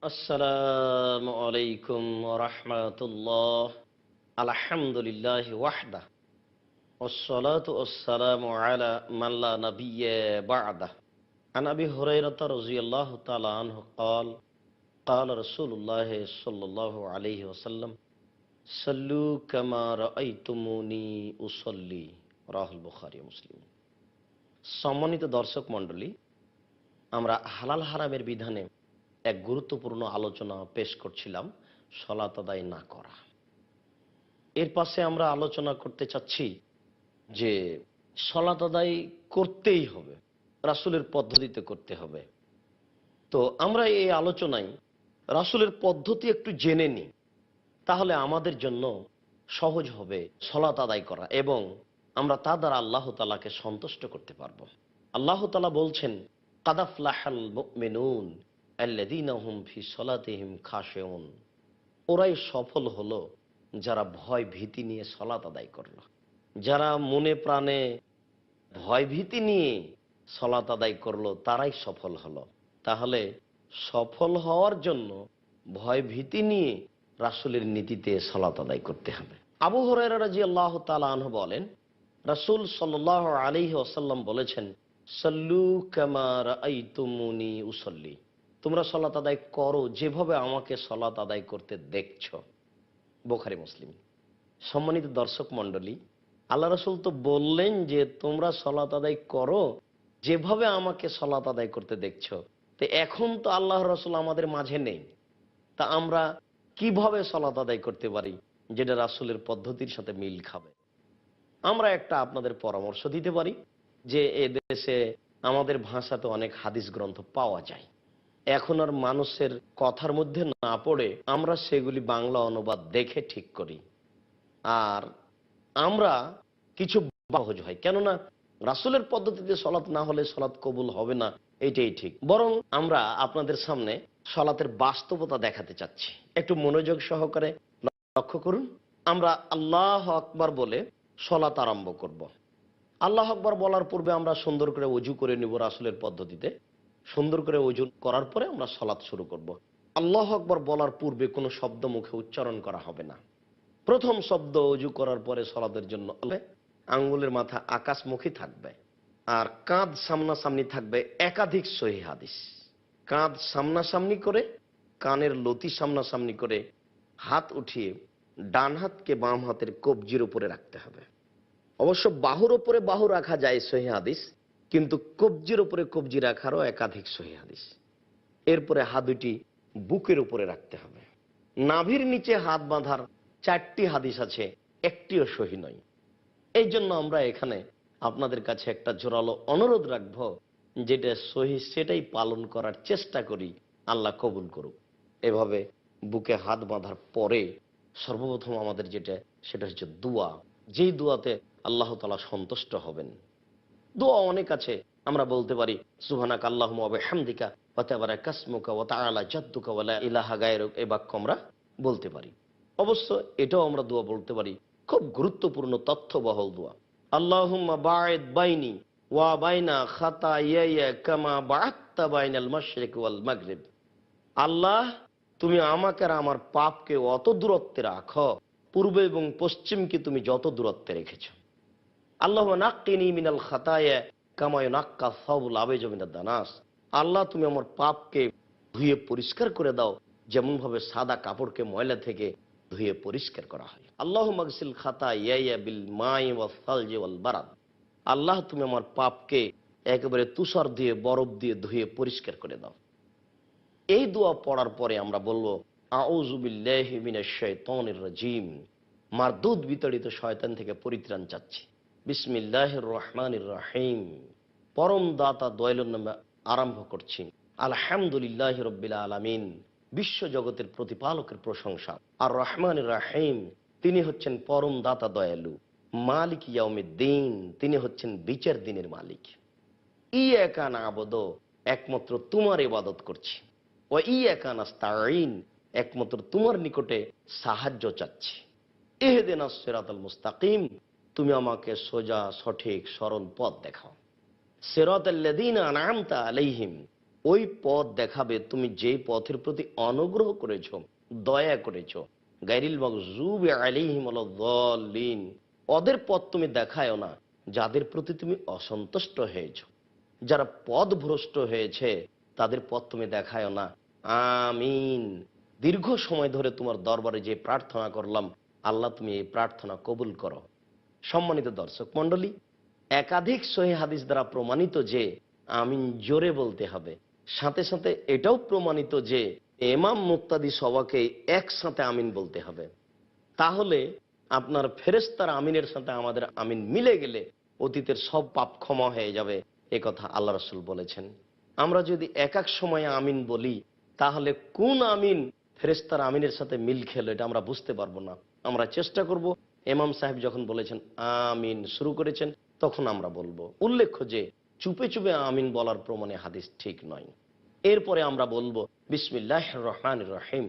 আসসালামু আলাইকুম ওয়া রাহমাতুল্লাহ। আলহামদুলিল্লাহি ওয়াহদা ওয়াসসালাতু ওয়াসসালামু আলা মান লা নাবিয়্যা বা'দা। আন আবি হুরায়রাহ রাদিয়াল্লাহু তাআলা আনহু قال قال رسول الله صلى الله عليه وسلم সাল্লু কামা রাআইতুমুনি উসাল্লি রাহুল বুখারী মুসলিম। সম্মানিত দর্শক মণ্ডলী, আমরা হালাল হারামের বিধানে এক গুরুত্বপূর্ণ আলোচনা পেশ করছিলাম, সালাত আদায় না করা। এর পাশে আমরা আলোচনা করতে চাচ্ছি যে সালাত আদায় করতেই হবে, রাসূলের পদ্ধতিতে করতে হবে। তো আমরা এই আলোচনায় রাসূলের পদ্ধতি একটু জেনে নিই, তাহলে আমাদের জন্য সহজ হবে সালাত আদায় করা এবং আমরা তা দ্বারা আল্লাহ তাআলাকে সন্তুষ্ট করতে পারবো। আল্লাহ তাআলা বলছেন, কাদ আফলাহাল মুমিনুন আল্লাযীনা হুম ফি সলাতিহিম খাশিউন। ওরাই সফল হলো যারা ভয় ভীতি নিয়ে সালাত আদায় করলো। যারা মনে প্রাণে ভয় ভীতি নিয়ে সালাত আদায় করলো তারাই সফল হলো। তাহলে সফল হওয়ার জন্য ভয় ভীতি নিয়ে রাসূলের নীতিতে সালাত আদায় করতে হবে। আবু হুরায়রা রাদিয়াল্লাহু তাআলা আনহু বলেন, রাসূল সাল্লাল্লাহু আলাইহি ওয়াসাল্লাম বলেছেন, সাল্লু কামা রাআইতুমুনি উসাল্লি। তোমরা সালাত আদায় করো যেভাবে আমাকে সালাত আদায় করতে দেখছো। বুখারী মুসলিম। সম্মানিত দর্শক মণ্ডলী, আল্লাহ রাসূল তো বললেন যে তোমরা সালাত আদায় করো যেভাবে আমাকে সালাত আদায় করতে দেখছো। তো এখন তো আল্লাহ রাসূল আমাদের মাঝে নেই, তা আমরা কিভাবে সালাত আদায় করতে পারি যেটা রাসূলের পদ্ধতির সাথে মিল খাবে? আমরা একটা আপনাদের পরামর্শ দিতে পারি যে এ দেশে আমাদের ভাষাতে অনেক হাদিস গ্রন্থ পাওয়া যায়। এখন আর মানুষের কথার মধ্যে না পড়ে আমরা সেগুলি বাংলা অনুবাদ দেখে ঠিক করি। আর আমরা কিছু সহজ হয়, কেননা রাসূলের পদ্ধতিতে সলাৎ না হলে সলাৎ কবুল হবে না, এইটাই ঠিক। বরং আমরা আপনাদের সামনে সলাতের বাস্তবতা দেখাতে চাচ্ছি, একটু মনোযোগ সহকারে লক্ষ্য করুন। আমরা আল্লাহ আকবার বলে সলাত আরম্ভ করব। আল্লাহ আকবার বলার পূর্বে আমরা সুন্দর করে ওযু করে নিব রাসূলের পদ্ধতিতে। সুন্দর করে ওযু করার পরে আমরা সলাত শুরু করব। আল্লাহ আকবার বলার পূর্বে কোনো শব্দ মুখে উচ্চারণ করা হবে না। প্রথম শব্দ ওযু করার পরে সলাতের জন্য আঙ্গুলের মাথা আকাশমুখী থাকবে আর কাঁধ সামনাসামনি থাকবে। একাধিক সহিহ হাদিস, কাঁধ সামনাসামনি করে, কানের লতি সামনাসামনি করে, হাত উঠিয়ে ডান হাতকে বাম হাতের কবজির উপরে রাখতে হবে। অবশ্য বাহুর উপরে বাহু রাখা যায় সহিহ হাদিস, কিন্তু কবজির উপরে কবজি রাখারও একাধিক সহিহ হাদিস। এরপরে হাত দুটি বুকের উপরে রাখতে হবে। নাভির নিচে হাত বাঁধার 4টি হাদিস আছে, একটিও সহিহ নয়। এই জন্য আমরা এখানে আপনাদের কাছে একটা জোরালো অনুরোধ রাখবো, যেটা সহিহ সেটাই পালন করার চেষ্টা করি, আল্লাহ কবুল করুক। এভাবে বুকে হাত বাঁধার পরে সর্বপ্রথম আমাদের যেটা, সেটা হচ্ছে দোয়া, যেই দোয়াতে আল্লাহ তাআলা সন্তুষ্ট হবেন। দোয়া অনেক আছে, আমরা বলতে পারি সুবহানাকা আল্লাহুম্মা ওয়া বিহামদিকা ওয়া তাবারাকা ইসমুকা ওয়া তাআলা জাদ্দুকা ওয়া লা ইলাহা গায়রুক, এই বাক্য আমরা বলতে পারি। অবশ্য এটাও আমরা দোয়া বলতে পারি, খুব গুরুত্বপূর্ণ তথ্যবহুল দোয়া, আল্লাহুম্মা বাঈদ বাইনি ওয়া বাইনা খাতায়ায়া কামা বা'আদতা বাইনাল মাশরিক ওয়াল মাগরিব। আল্লাহ, তুমি আমাকে আর আমার পাপকে অত দূরত্বে রাখো পূর্ব এবং পশ্চিমকে তুমি যত দূরত্বে রেখেছো। আল্লাহুম্মা নাক্কিনি মিনাল খাতায়া কামা ইউনাক্কা সাওবুল আবিজ মিনাদ দানাস। আল্লাহ, তুমি আমার পাপকে ধুয়ে পরিষ্কার করে দাও যেমন ভাবে সাদা কাপড়কে ময়লা থেকে ধুয়ে পরিষ্কার করা হয়। আল্লাহুম্মা গসিল খাতায়া বিল মাই ওয়াস সালজি ওয়াল বারাদ। আল্লাহ, তুমি আমার পাপকে একেবারে তুষার দিয়ে বরফ দিয়ে ধুয়ে পরিষ্কার করে দাও। এই দোয়া পড়ার পরে আমরা বলবো, আউযু বিল্লাহি মিনাশ শাইতানির রাজিম, মারদুদ বিতাড়িত শয়তান থেকে পরিত্রাণ চাচ্ছি। বিসমিল্লাহির রহমানির রহিম, পরম দাতা দয়ালুর নামে আরম্ভ করছি। আলহামদুলিল্লাহি রাব্বিল আলামিন, বিশ্ব জগতের প্রতিপালকের প্রশংসা। আর রহমানির রহিম, তিনি হচ্ছেন পরম দাতা দয়ালু। মালিক ইয়াউমিদ্দিন, তিনি হচ্ছেন বিচার দিনের মালিক। ইয়াকা না'বুদু, একমাত্র তোমার ইবাদত করছি। ওয়া ইয়াকা নাস্তাঈন, একমাত্র তোমার নিকটে সাহায্য চাচ্ছি। ইহদিনাস সিরাতাল মুস্তাকিম, তুমি আমাকে সোজা সঠিক সরল পথ দেখাও। সিরাতাল্লাযীনা আন'আমতা আলাইহিম, ওই পথ দেখাবে তুমি যেই পথের প্রতি অনুগ্রহ করেছো, দয়া করেছো। গায়রিল মাগযুবি আলাইহিম ওয়ালাদ-দাল্লিন, ওদের পথ তুমি দেখায়ও না যাদের প্রতি তুমি অসন্তুষ্ট হয়েছো। যারা পথভ্রষ্ট হয়েছে তাদের পথ তুমি দেখায়ও না। আমিন। দীর্ঘ সময় ধরে তোমার দরবারে যে প্রার্থনা করলাম, আল্লাহ তুমি এই প্রার্থনা কবুল করো। সম্মানিত দর্শক মণ্ডলী, একাধিক সহিহ হাদিস দ্বারা প্রমাণিত যে আমিন জোরে বলতে হবে। সাথে সাথে এটাও প্রমাণিত যে ইমাম মুক্তাদি সবাকে একসাথে আমিন বলতে হবে। তাহলে আপনার ফেরেশতার আমিনের সাথে আমাদের আমিন মিলে গেলে অতীতের সব পাপ ক্ষমা হয়ে যাবে, এ কথা আল্লাহ রাসূল বলেছেন। আমরা যদি এক এক সময় আমিন বলি, তাহলে কোন আমিন ফেরেশতার আমিনের সাথে মিল খেলো এটা আমরা বুঝতে পারবো না। আমরা চেষ্টা করব ইমাম সাহেব যখন বলেছেন আমিন শুরু করেছেন তখন আমরা বলবো। উল্লেখ্য যে চুপে চুপে আমিন বলার প্রমাণে হাদিস ঠিক নয়। এরপরে আমরা বলবো বিসমিল্লাহির রহমানির রহিম,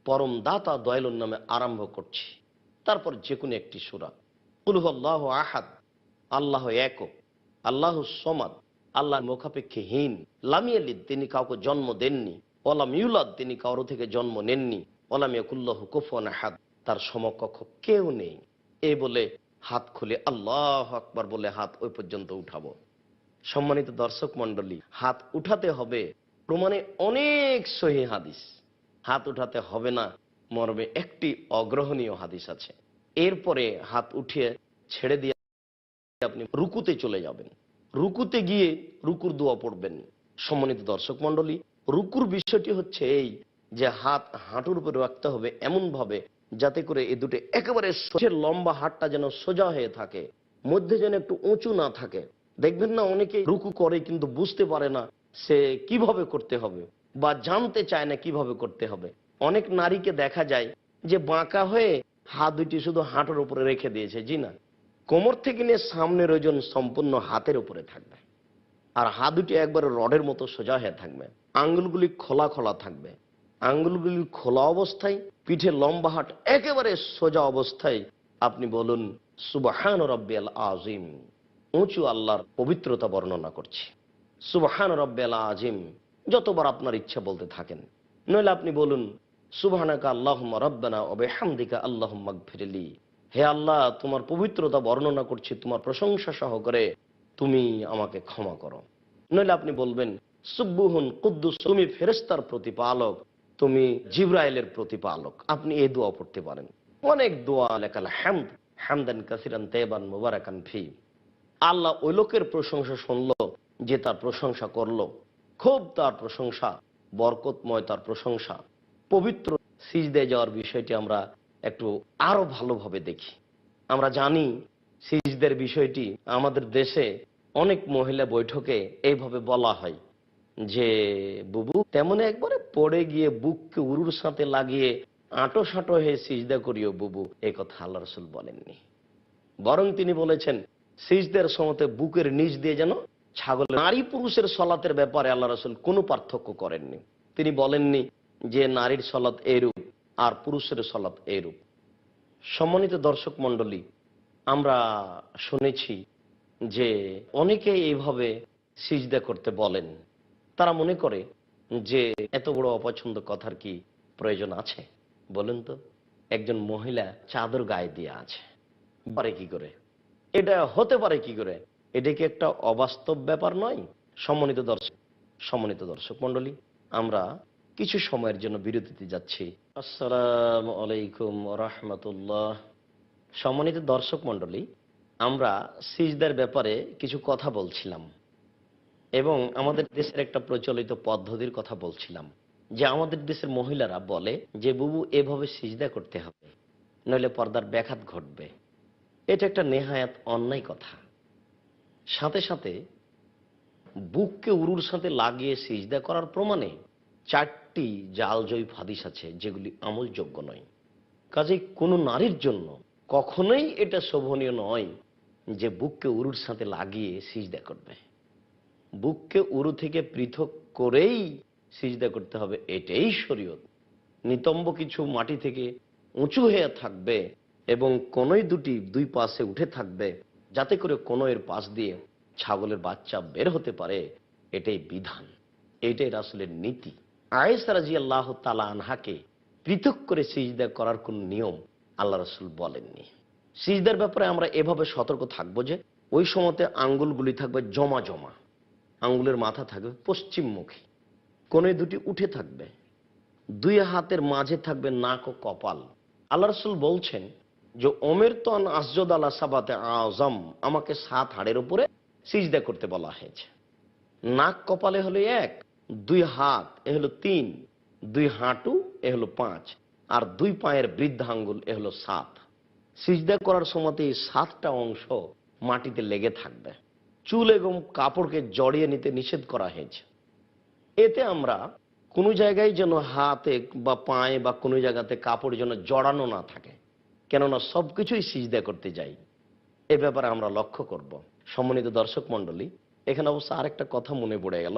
পরম দাতা দয়ালুর নামে আরম্ভ করছি। তারপর যে কোনো একটি সূরা। কুল হুয়াল্লাহু আহাদ, আল্লাহ একক, আল্লাহু সমাদ, আল্লাহ মুখাপেক্ষীহীন, লাম ইয়ালিদ, তিনি কাউকে জন্ম দেননি, ওয়ালাম ইউলাদ, তিনি কারো থেকে জন্ম নেননি, ওয়ালাম ইয়াকুল্লাহু কুফুয়ান আহাদ, তার সমকক্ষ কেউ নেই। এই বলে হাত খুলে আল্লাহু আকবার বলে হাত ওই পর্যন্ত উঠাবো। সম্মানিত দর্শক মণ্ডলী, হাত উঠাতে হবে প্রমাণে অনেক সহিহ হাদিস। হাত উঠাতে হবে না মর্মে একটি অগ্রহণীয় হাদিস আছে। এরপরে হাত উঠিয়ে ছেড়ে দিয়ে আপনি রুকুতে চলে যাবেন। রুকুতে গিয়ে রুকুর দোয়া পড়বেন। সম্মানিত দর্শক মণ্ডলী, রুকুর বিষয়টি হচ্ছে এই যে হাত হাঁটুর উপরে রাখতে হবে এমন ভাবে যাতে করে এই দুটো একেবারে সোজা, লম্বা হাতটা যেন সোজা হয়ে থাকে, মধ্যে যেন একটু উঁচু না থাকে। দেখবেন না অনেকে রুকু করে কিন্তু বুঝতে পারে না সে কিভাবে করতে হবে বা জানতে চায় না কিভাবে করতে হবে। অনেক নারীকে দেখা যায় যে বাঁকা হয়ে হাত দুটি শুধু হাঁটুর উপরে রেখে দিয়েছে। জি না, কোমর থেকে নিয়ে সামনের ওজন সম্পূর্ণ হাতের উপরে থাকবে, আর হাত দুটি একবারে রডের মতো সোজা হয়ে থাকবে। আঙ্গুলগুলি খোলা খোলা থাকবে। আঙ্গুলগুলি খোলা অবস্থায় পিঠে লম্বা হাট একেবারে সোজা অবস্থায় আপনি বলুন সুবহান রাব্বিয়াল আযীম। উঁচু আল্লাহর পবিত্রতা বর্ণনা করছি। সুবহান রাব্বিয়াল আযীম যতবার আপনার ইচ্ছা বলতে থাকেন। নইলে আপনি বলুন সুবহানাকা আল্লাহুম্মা রাব্বানা ওয়া বিহামদিকা আল্লাহুম্মা গফিরলি। হে আল্লাহ, তোমার পবিত্রতা বর্ণনা করছি, তোমার প্রশংসা সহকারে তুমি আমাকে ক্ষমা করো। নইলে আপনি বলবেন সুব্বুহুন কুদ্দুস, তুমি ফেরেশতার প্রতিপালক, তুমি জিবরাইলের প্রতিপালক। আপনি এই দোয়া পড়তে পারেন। অনেক দোয়া, লাকাল হামদ হামদান কাসিরান তাইয়িবান মুবারাকান ফি। আল্লাহ ওই লোকের প্রশংসা শুনলো যে তার প্রশংসা করলো, খুব তার প্রশংসা, বরকতময় তার প্রশংসা। পবিত্র সিজদায় যাওয়ার বিষয়টি আমরা একটু আরো ভালোভাবে দেখি। আমরা জানি সিজদের বিষয়টি আমাদের দেশে অনেক মহিলা বৈঠকে এইভাবে বলা হয় যে বুবু তেমন একবারে পড়ে গিয়ে বুককে উরুর সাথে লাগিয়ে আঁটো সাঁটো হয়ে সিজদা করিও বুবু, এ কথা আল্লাহ রাসূল বলেননি। বরং তিনি বলেছেন সিজদার সময়তে বুকের নিচ দিয়ে যেন ছাগল। নারী পুরুষের সলাতের ব্যাপারে আল্লাহ রাসূল কোনো পার্থক্য করেননি। তিনি বলেননি যে নারীর সলাত এইরূপ আর পুরুষের সলাত এইরূপ। সম্মানিত দর্শক মণ্ডলী, আমরা শুনেছি যে অনেকে এইভাবে সিজদা করতে বলেন। তারা মনে করে যে এত বড় অপছন্দ কথার কি প্রয়োজন আছে বলেন তো? একজন মহিলা চাদর গায়ে দিয়ে আছে, পারে কি করে? এটা হতে পারে কি করে? এটা কি একটা অবাস্তব ব্যাপার নয়? সম্মানিত দর্শক মণ্ডলী, আমরা কিছু সময়ের জন্য বিরতিতে যাচ্ছি। আসসালামু আলাইকুম ওয়া রাহমাতুল্লাহ। সম্মানিত দর্শক মণ্ডলী, আমরা সিজদার ব্যাপারে কিছু কথা বলছিলাম এবং আমাদের দেশের একটা প্রচলিত পদ্ধতির কথা বলছিলাম যে আমাদের দেশের মহিলারা বলে যে বুবু এভাবে সিজদা করতে হবে, নইলে পর্দার ব্যাঘাত ঘটবে। এটা একটা নেহায়াত অন্যায় কথা। সাথে সাথে বুককে উরুর সাথে লাগিয়ে সিজদা করার প্রমাণে 4টি জালজয়ী হাদিস আছে যেগুলি আমলযোগ্য নয়। কাজেই কোনো নারীর জন্য কখনোই এটা শোভনীয় নয় যে বুককে উরুর সাথে লাগিয়ে সিজদা করবে। বুককে উরু থেকে পৃথক করেই সিজদা করতে হবে, এটাই শরীয়ত। নিতম্ব কিছু মাটি থেকে উঁচু হয়ে থাকবে এবং কোনই দুটি দুই পাশে উঠে থাকবে যাতে করে কোনয়ের পাশ দিয়ে ছাগলের বাচ্চা বের হতে পারে, এটাই বিধান। এইটাই রাসূলের নীতি। আয়েশা রাদিয়াল্লাহু তাআলা আনহাকে পৃথক করে সিজদা করার কোন নিয়ম আল্লাহ রাসূল বলেননি। সিজদার ব্যাপারে আমরা এভাবে সতর্ক থাকবো যে ওই সময়তে আঙ্গুলগুলি থাকবে জমা জমা, আঙ্গুলের মাথা থাকবে পশ্চিমমুখী, কোণে দুটি উঠে থাকবে, দুই হাতের মাঝে থাকবে নাক ও কপাল। আল্লাহ রাসূল বলছেন যে ওমেরতু আন আসজুদা আলা সাবাতে আযম, আমাকে 7 হাড়ের উপরে সিজদা করতে বলা হয়েছে। নাক কপালে হলো 1, 2 হাত এ হলো 3, 2 হাঁটু এ হলো 5, আর 2 পায়ের বৃদ্ধাঙ্গুল এ হলো 7। সিজদা করার সময়তে এই 7টা অংশ মাটিতে লেগে থাকবে। চুল এবং কাপড়কে জড়িয়ে নিতে নিষেধ করা হয়েছে। এতে আমরা কোনো জায়গায় যেন হাতে বা পায়ে বা কোনো জায়গাতে কাপড় যেন জড়ানো না থাকে, কেননা সবকিছুই সিজদা করতে যাই। এ ব্যাপারে আমরা লক্ষ্য করব। সম্মানিত দর্শক মণ্ডলী, এখানে অবশ্য আরেকটা কথা মনে পড়ে গেল।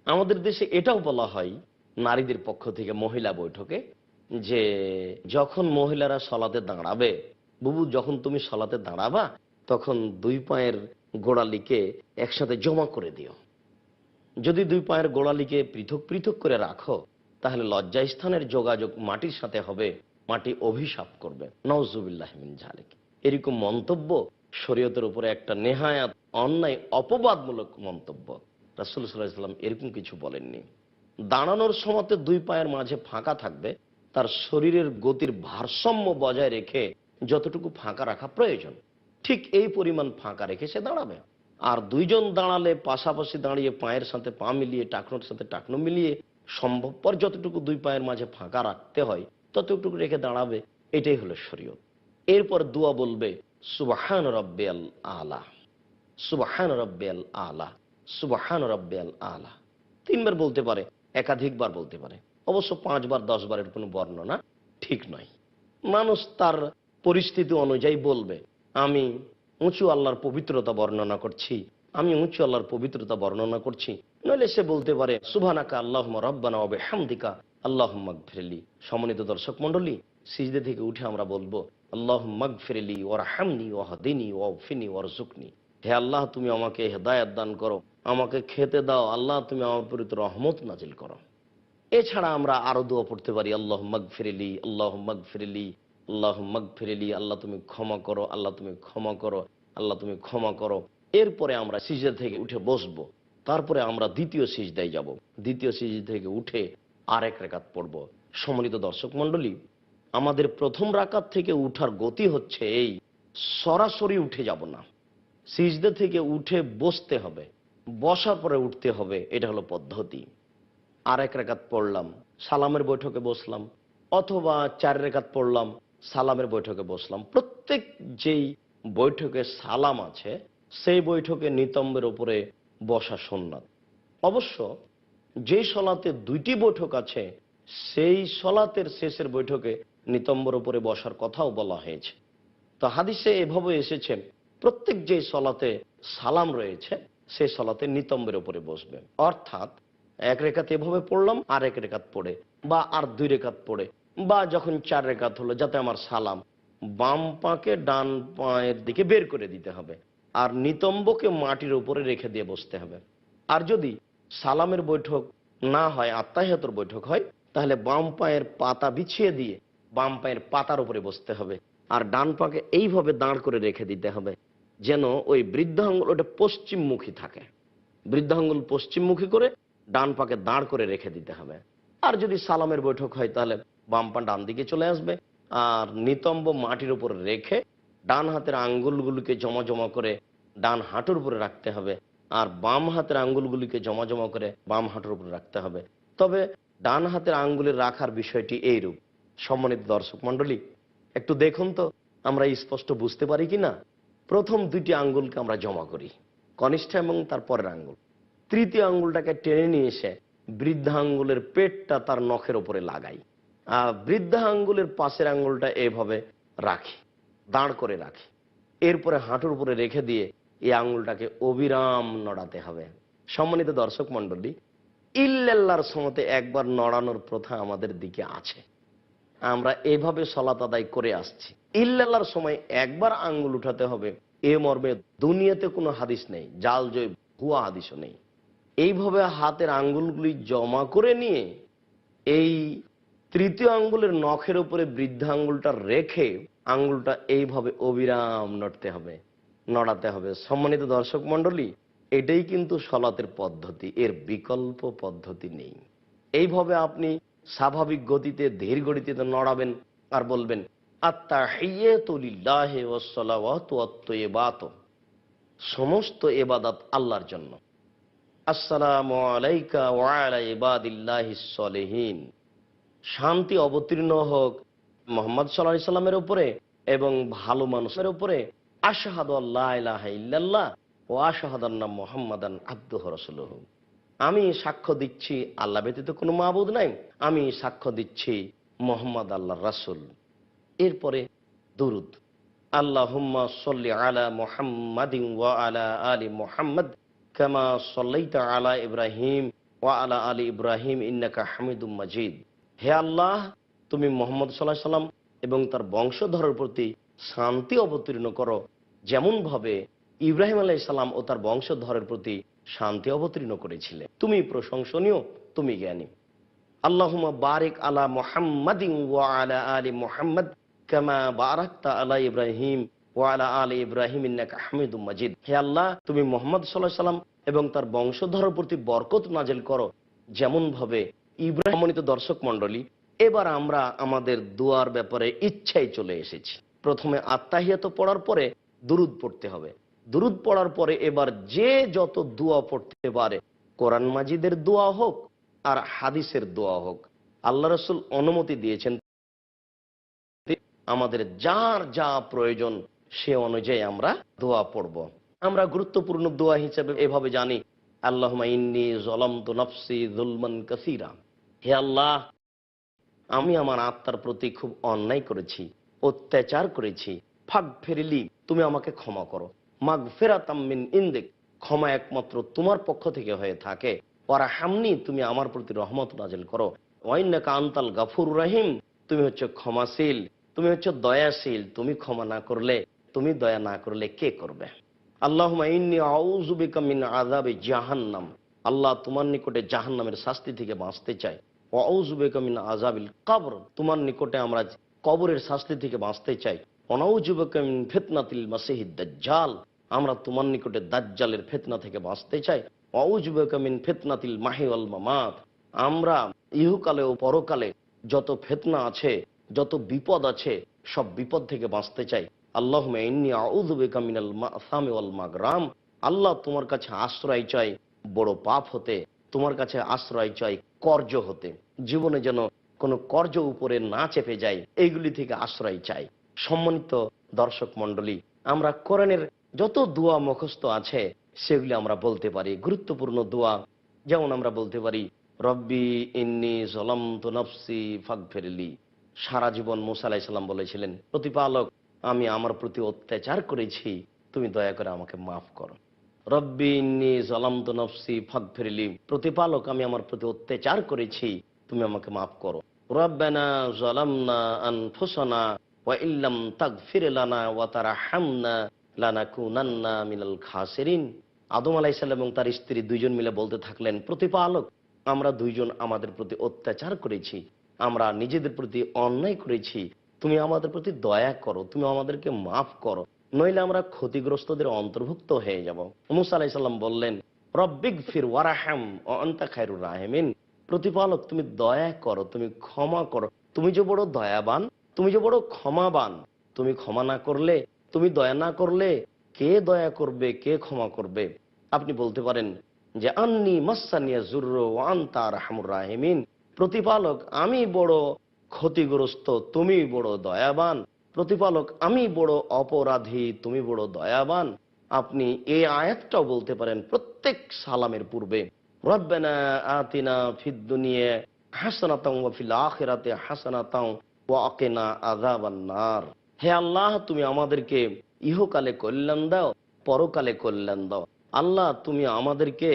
আমাদের দেশে এটাও বলা হয় নারীদের পক্ষ থেকে মহিলা বৈঠকে, যে যখন মহিলারা সলাতে দাঁড়াবে, বুবু যখন তুমি সলাতে দাঁড়াবা তখন 2 পায়ের গোড়ালিকে একসাথে জমা করে দিও। যদি 2 পায়ের গোড়ালিকে পৃথক পৃথক করে রাখো তাহলে লজ্জাস্থানের যোগাযোগ মাটির সাথে হবে, মাটি অভিশাপ করবে। নাউজুবিল্লাহি মিন যালিক। এরকম মন্তব্য শরীয়তের উপরে একটা নেহায়াত অন্যায় অপবাদমূলক মন্তব্য। রাসূল সাল্লাল্লাহু আলাইহি ওয়াসাল্লাম এরকম কিছু বলেননি। দাঁড়ানোর সময়তে 2 পায়ের মাঝে ফাঁকা থাকবে, তার শরীরের গতির ভারসাম্য বজায় রেখে যতটুকু ফাঁকা রাখা প্রয়োজন ঠিক এই পরিমাণ ফাঁকা রেখে সে দাঁড়াবে। আর 2 জন দাঁড়ালে পাশাপাশি দাঁড়িয়ে পায়ের সাথে পা মিলিয়ে, টাকনোর সাথে টাকনো মিলিয়ে সম্ভবপর যতটুকু 2 পায়ের মাঝে ফাঁকা রাখতে হয় ততটুকু রেখে দাঁড়াবে। এটাই হলো শরীয়ত। এরপর দোয়া বলবে সুবহান রাব্বিয়াল আলা, সুবহান রাব্বিয়াল আলা, সুবহান রাব্বিয়াল আলা। 3 বার বলতে পারে, একাধিকবার বলতে পারে। অবশ্য 5 বার 10 বারের কোনো বর্ণনা ঠিক নয়। মানুষ তার পরিস্থিতি অনুযায়ী বলবে, আমি উঁচু আল্লাহর পবিত্রতা বর্ণনা করছি, আমি উঁচু আল্লাহর পবিত্রতা বর্ণনা করছি। নইলে সে বলতে পারে সুবহানাকা আল্লাহুম্মা রাব্বানা ওয়া বিহামদিকা আল্লাহুম্মা গফিরলি। সম্মানিত দর্শক মণ্ডলী, সিজদা থেকে উঠে আমরা বলবো আল্লাহুম্মা গফিরলি ওয়ারহামনি ওয়াহদিনি ওয়াগফিরনি ওয়ারযুকনি। হে আল্লাহ, তুমি আমাকে হেদায়েত দান করো, আমাকে খেতে দাও, আল্লাহ তুমি আমার উপর রহমত নাজিল করো। এছাড়া আমরা আরো দোয়া পড়তে পারি আল্লাহুম্মা গফিরলি, আল্লাহুম্মা গফিরলি, আল্লাহুম্মা গফিরলি। আল্লাহ তুমি ক্ষমা করো, আল্লাহ তুমি ক্ষমা করো, আল্লাহ তুমি ক্ষমা করো। এরপরে আমরা সিজদা থেকে উঠে বসবো। তারপরে আমরা দ্বিতীয় সিজদায় যাব। দ্বিতীয় সিজদা থেকে উঠে আরেক রাকাত পড়ব। সম্মানিত দর্শক মণ্ডলী, আমাদের প্রথম রাকাত থেকে উঠার গতি হচ্ছে এই, সরাসরি উঠে যাব না, সিজদা থেকে উঠে বসতে হবে, বসার পরে উঠতে হবে। এটা হলো পদ্ধতি। আরেক রাকাত পড়লাম, সালামের বৈঠকে বসলাম, অথবা 4 রাকাত পড়লাম, সালামের বৈঠকে বসলাম। প্রত্যেক যেই বৈঠকে সালাম আছে সেই বৈঠকে নিতম্বের উপরে বসা সুন্নাত। অবশ্য যেই সলাতে 2টি বৈঠক আছে সেই সলাতের শেষের বৈঠকে নিতম্বের উপরে বসার কথাও বলা হয়েছে। তো হাদিসে এভাবে এসেছে, প্রত্যেক যে সলাতে সালাম রয়েছে সেই সলাতে নিতম্বের উপরে বসবে। অর্থাৎ 1 রেখাত এভাবে পড়লাম, আর 1 রেখাত পড়ে, বা আর 2 রেখাত পড়ে, বা যখন 4 রেখাত হলো, যাতে আমার সালাম বাম পাকে ডান পায়ের দিকে বের করে দিতে হবে, আর নিতম্বকে মাটির উপরে রেখে দিয়ে বসতে হবে। আর যদি সালামের বৈঠক না হয়, আত্তাহিয়াতুর বৈঠক হয়, তাহলে বাম পায়ের পাতা বিছিয়ে দিয়ে বাম পায়ের পাতার উপরে বসতে হবে, আর ডান পাকে এইভাবে দাঁড় করে রেখে দিতে হবে যেন ওই বৃদ্ধাঙ্গুল ওটা পশ্চিমমুখী থাকে। বৃদ্ধাঙ্গুল পশ্চিমমুখী করে ডান পাকে দাঁড় করে রেখে দিতে হবে। আর যদি সালামের বৈঠক হয় তাহলে বাম পা ডান দিকে চলে আসবে, আর নিতম্ব মাটির উপর রেখে ডান হাতের আঙ্গুলগুলিকে জমা জমা করে ডান হাঁটুর উপরে রাখতে হবে, আর বাম হাতের আঙ্গুলগুলিকে জমা জমা করে বাম হাঁটুর উপরে রাখতে হবে। তবে ডান হাতের আঙ্গুলের রাখার বিষয়টি এইরূপ। সম্মানিত দর্শক মণ্ডলী, একটু দেখুন তো আমরা স্পষ্ট বুঝতে পারি কিনা। প্রথম 2টি আঙ্গুলকে আমরা জমা করি, কনিষ্ঠ এবং তার পরের আঙ্গুল। তৃতীয় আঙ্গুলটাকে টেনে নিয়ে এসে বৃদ্ধা আঙ্গুলের পেটটা তার নখের উপরে লাগাই, আর বৃদ্ধা আঙ্গুলের পাশের আঙ্গুলটা এভাবে রাখি, দাঁড় করে রাখি। এরপরে হাঁটুর উপরে রেখে দিয়ে এই আঙ্গুলটাকে অবিরাম নড়াতে হবে। সম্মানিত দর্শক মণ্ডলী, ইল্লাল্লাহর সময়তে একবার নড়ানোর প্রথা আমাদের দিকে আছে, আমরা এভাবে সালাত আদায় করে আসছি। ইল্লাল্লাহর সময় একবার আঙ্গুল উঠাতে হবে, এ মর্মে দুনিয়াতে কোনো হাদিস নেই, জাল জয় ভুয়া হাদিসও নেই। এইভাবে হাতের আঙ্গুলগুলি জমা করে নিয়ে এই তৃতীয় আঙ্গুলের নখের উপরে বৃদ্ধা আঙ্গুলটা রেখে আঙ্গুলটা এইভাবে অবিরাম নড়াতে হবে। সম্মানিত দর্শক মণ্ডলী, এটাই কিন্তু সলাতের পদ্ধতি, এর বিকল্প পদ্ধতি নেই। এইভাবে আপনি স্বাভাবিক গতিতে ধীর গতিতে নড়াবেন আর বলবেন আত্তাহিয়াতু লিল্লাহি ওয়াস সালাওয়াতু ওয়াত তাইয়্যিবাতু, সমস্ত ইবাদত আল্লাহর জন্য। আসসালামু আলাইকা ওয়া আলা ইবাদিল্লাহিস সলিহিন, শান্তি অবতীর্ণ হোক মুহাম্মদ সাল্লাল্লাহু আলাইহি সাল্লামের উপরে এবং ভালো মানুষের উপরে। আশহাদু আল্লা ইলাহা ইল্লাল্লাহ ওয়া আশহাদু আন্না মুহাম্মাদান আবদুহু ওয়া রাসূলুহু, আমি সাক্ষ্য দিচ্ছি আল্লাহ ব্যতীত কোনো মাবুদ নাই, আমি সাক্ষ্য দিচ্ছি মুহাম্মদ আল্লাহর রাসূল। এরপরে দুরূদ, আল্লাহুম্মা সাল্লি আলা মুহাম্মাদিন ওয়া আলা আলি মুহাম্মাদ কামা সাল্লাইতা আলা ইব্রাহিম ওয়া আলা আলি ইব্রাহিম ইন্নাকা হামিদুম মাজিদ। হে আল্লাহ, তুমি মুহাম্মদ সাল্লাল্লাহু আলাইহি সাল্লাম এবং তার বংশধরের প্রতি শান্তি অবতীর্ণ করো, যেমন ভাবে ইব্রাহিম আলাইহিস সালাম ও তার বংশধরের প্রতি শান্তি অবতীর্ণ করেছিলে। তুমি প্রশংসনীয়, তুমি জ্ঞানী। আল্লাহুম্মা বারিক আলা মুহাম্মাদিন ওয়া আলা আলি মুহাম্মাদ কামা বারাকতা আলা ইব্রাহিম ওয়া আলা আলি ইব্রাহিম ইন্নাকা হামিদুম মাজিদ। হে আল্লাহ, তুমি মুহাম্মদ সাল্লাল্লাহু আলাইহি সাল্লাম এবং তার বংশধরের প্রতি বরকত নাজিল করো, যেমন ভাবে ইব্রাহিম। সম্মানিত দর্শক মণ্ডলী, এবার আমরা আমাদের দোয়ার ব্যাপারে ইচ্ছায় চলে এসেছি। প্রথমে আত্তাহিয়াত পড়ার পরে দুরূদ পড়তে হবে। দুরূদ পড়ার পরে এবার যে যত দোয়া পড়তে পারে, কোরআন মাজিদের দোয়া হোক আর হাদিসের দোয়া হোক, আল্লাহ রাসূল অনুমতি দিয়েছেন, আমাদের যার যা প্রয়োজন সে অনুযায়ী আমরা দোয়া পড়ব। আমরা গুরুত্বপূর্ণ দোয়া হিসেবে এভাবে জানি, আল্লাহুম্মা ইন্নী যালামতু নাফসি যুলমান কাসীরা, হে আল্লাহ, আমি আমার আত্মার প্রতি খুব অন্যায় করেছি, অত্যাচার করেছি। ফাগফিরলি, তুমি আমাকে ক্ষমা করো। মাগফিরাতাম মিন ইনদিক, ক্ষমা একমাত্র তোমার পক্ষ থেকে হয়ে থাকে। ওয়ারহামনি, তুমি আমার প্রতি রহমত নাজিল করো। ওয়া ইন্নাকা আনতাল গাফুরুর রহিম, তুমি হচ্ছে ক্ষমাশীল, তুমি হচ্ছে দয়াশীল। তুমি ক্ষমা না করলে, তুমি দয়া না করলে কে করবে? আল্লাহুম্মা ইন্নী আউযু বিকা মিন আযাবি জাহান্নাম, আল্লাহ, তোমার নিকটে জাহান্নামের শাস্তি থেকে বাঁচতে চাই। ওয়া আউযু বিকা মিন আযাবিল কবর, তোমার নিকটে আমরা কবরের শাস্তি থেকে বাঁচতে চাই। ওয়া নাউযু বিকা মিন ফিতনাতিল মাসিহিদ দাজ্জাল, আমরা তোমার নিকটে দাজ্জালের ফিতনা থেকে বাঁচতে চাই। ওয়া আউযু বিকা মিন ফিতনাতিল মাহি ওয়াল মামাত, আমরা ইহকালে ও পরকালে যত ফিতনা আছে, যত বিপদ আছে, সব বিপদ থেকে বাঁচতে চাই। আল্লাহুম্মা ইন্নী আউযু বিকা মিনাল মাসামি ওয়াল মাগরাম, আল্লাহ, তোমার কাছে আশ্রয় চাই বড় পাপ হতে, তোমার কাছে আশ্রয় চাই কর্জ হতে, জীবনে যেন কোনো কর্জ উপরে না চেপে যায়, এইগুলি থেকে আশ্রয় চাই। সম্মানিত দর্শক মণ্ডলী, আমরা কোরআনের যত দোয়া মুখস্থ আছে সেগুলি আমরা বলতে পারি। গুরুত্বপূর্ণ দোয়া যেমন আমরা বলতে পারি, রব্বি ইন্নী যালামতু নাফসি ফাগফিরলি। সারা জীবন মুসা আলাইহিস সালাম বলেছিলেন, প্রতিপালক, আমি আমার প্রতি অত্যাচার করেছি, তুমি দয়া করে আমাকে মাফ করো। রব্বি ইন্নী যালামতু নাফসি ফাগফিরলি, প্রতিপালক, আমি আমার প্রতি অত্যাচার করেছি, তুমি আমাকে মাফ করো। রব্বানা যালামনা আনফুসানা ওয়া ইল্লাম তাগফির লানা ওয়া তারহামনা লানাকুনান্না মিনাল খাসিরিন। আদম আলাইহিস সালাম এবং তার স্ত্রী দুইজন মিলে বলতে থাকলেন, প্রতিপালক, আমরা দুইজন আমাদের প্রতি অত্যাচার করেছি, আমরা নিজেদের প্রতি অন্যায় করেছি, তুমি আমাদের প্রতি দয়া করো, তুমি আমাদেরকে মাফ করো, নইলে আমরা ক্ষতিগ্রস্তদের অন্তর্ভুক্ত হয়ে যাব। মুসা আলাইহিস সালাম বললেন, রব্বিগফির ওয়ারহাম ওয়া আনতা খায়রুর রাহিমিন, প্রতিপালক, তুমি দয়া করো, তুমি ক্ষমা করো, তুমি যে বড় দয়াবান, তুমি যে বড় ক্ষমাবান, তুমি ক্ষমা না করলে, তুমি দয়া না করলে কে দয়া করবে, কে ক্ষমা করবে? আপনি বলতে পারেন যে আন্নী মাসানিয়া যুররু ওয়া আনতা আরহামুর রাহিমিন, প্রতিপালক, আমি বড় ক্ষতিগ্রস্ত, তুমি বড় দয়াবান। প্রতিপালক, আমি বড় অপরাধী, তুমি বড় দয়াবান। আপনি এই আয়াতটাও বলতে পারেন প্রত্যেক সালামের পূর্বে, রব্বানা আতিনা ফিদ দুনিয়া হাসানাতাও ওয়া ফিল আখিরাতি হাসানাতাও ওয়া কিনা আযাবান নার। হে আল্লাহ, তুমি আমাদেরকে ইহকালে কল্যাণ দাও, পরকালে কল্যাণ দাও। আল্লাহ, তুমি আমাদেরকে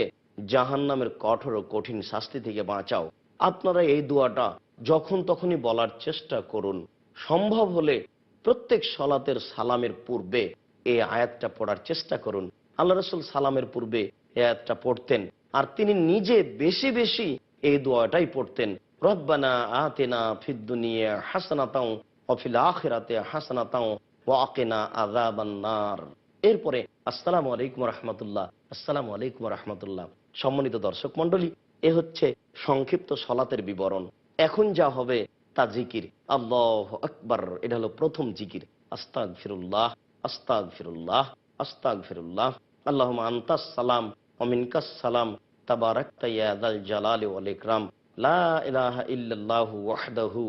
জাহান্নামের কঠোর ও কঠিন শাস্তি থেকে বাঁচাও। আপনারা এই দোয়াটা যখন তখনই বলার চেষ্টা করুন। সম্ভব হলে প্রত্যেক সালাতের সালামের পূর্বে এই আয়াতটা পড়ার চেষ্টা করুন। আল্লাহ রাসূল সালামের পূর্বে এই আয়াতটা পড়তেন, আর তিনি নিজে বেশি বেশি এই দোয়াটাই পড়তেন, রব্বানা আতিনা ফিদ দুনিয়া হাসানাতাও ওয়া ফিল আখিরাতি হাসানাতাও ওয়া কিনা আযাবান নার। এরপরে আসসালামু আলাইকুম রাহমাতুল্লাহ, আসসালামু আলাইকুম রাহমাতুল্লাহ। সম্মানিত দর্শক মণ্ডলী, এ হচ্ছে সংক্ষিপ্ত সলাতের বিবরণ। এখন যা হবে তা জিকির। আল্লাহু আকবার, এটা হলো প্রথম জিকির। আস্তাগফিরুল্লাহ, আস্তাগফিরুল্লাহ, আস্তাগফিরুল্লাহ। আল্লাহুম্মা আনতাস সালাম ওয়া মিনকাস সালাম, তাবারাকতা ইয়া যাল জালালি ওয়াল ইকরাম, লা ইলাহা ইল্লাল্লাহু ওয়াহদাহু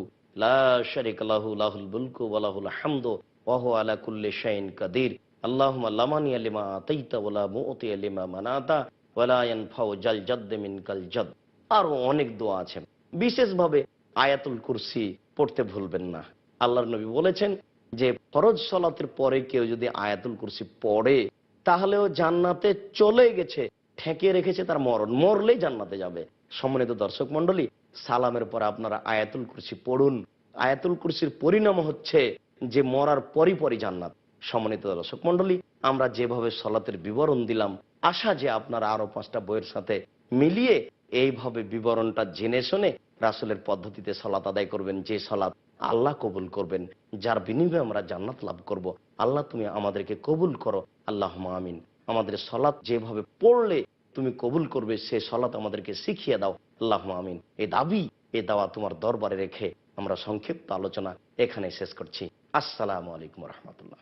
লা শারীকা লাহু, লাহুল মুলকু ওয়া লাহুল হামদু ওয়া হুয়া আলা কুল্লি শাইইন কাদির। আল্লাহুম্মা লা মানিয়া লিমা আতাইতা ওয়া লা মু'তিয়া লিমা মানাতা ওয়া লা ইয়ানফাউ জাল জাদ্দি মিনকাল জাদ। আরো অনেক দোয়া আছে। বিশেষভাবে আয়াতুল কুরসি পড়তে ভুলবেন না। আল্লাহর নবী বলেছেন যে ফরজ সালাতের পরে কেউ যদি আয়াতুল কুরসি পড়ে তাহলেও জান্নাতে চলে গেছে, ঠেকিয়ে রেখেছে তার মরণ, মরলেই জান্নাতে যাবে। সম্মানিত দর্শক মণ্ডলী, সালামের পরে আপনারা আয়াতুল কুরসি পড়ুন। আয়াতুল কুরসির পরিণাম হচ্ছে যে মরার পরই পরই জান্নাত। সম্মানিত দর্শক মণ্ডলী, আমরা যেভাবে সালাতের বিবরণ দিলাম, আশা যে আপনারা আরো 5টা বইয়ের সাথে মিলিয়ে এইভাবে বিবরণটা জেনে শুনে রাসূলের পদ্ধতিতে সালাত আদায় করবেন, যে সালাত আল্লাহ কবুল করবেন, যার বিনিময়ে আমরা জান্নাত লাভ করব। আল্লাহ তুমি আমাদেরকে কবুল করো, আল্লাহুম্মা আমিন। আমাদের সালাত যেভাবে পড়লে তুমি কবুল করবে সে সালাত আমাদেরকে শিখিয়ে দাও, আল্লাহুম্মা আমিন। এই দাবি, এই দাওয়া তোমার দরবারে রেখে আমরা সংক্ষিপ্ত আলোচনা এখানে শেষ করছি। আসসালামু আলাইকুম রহমতুল্লাহ।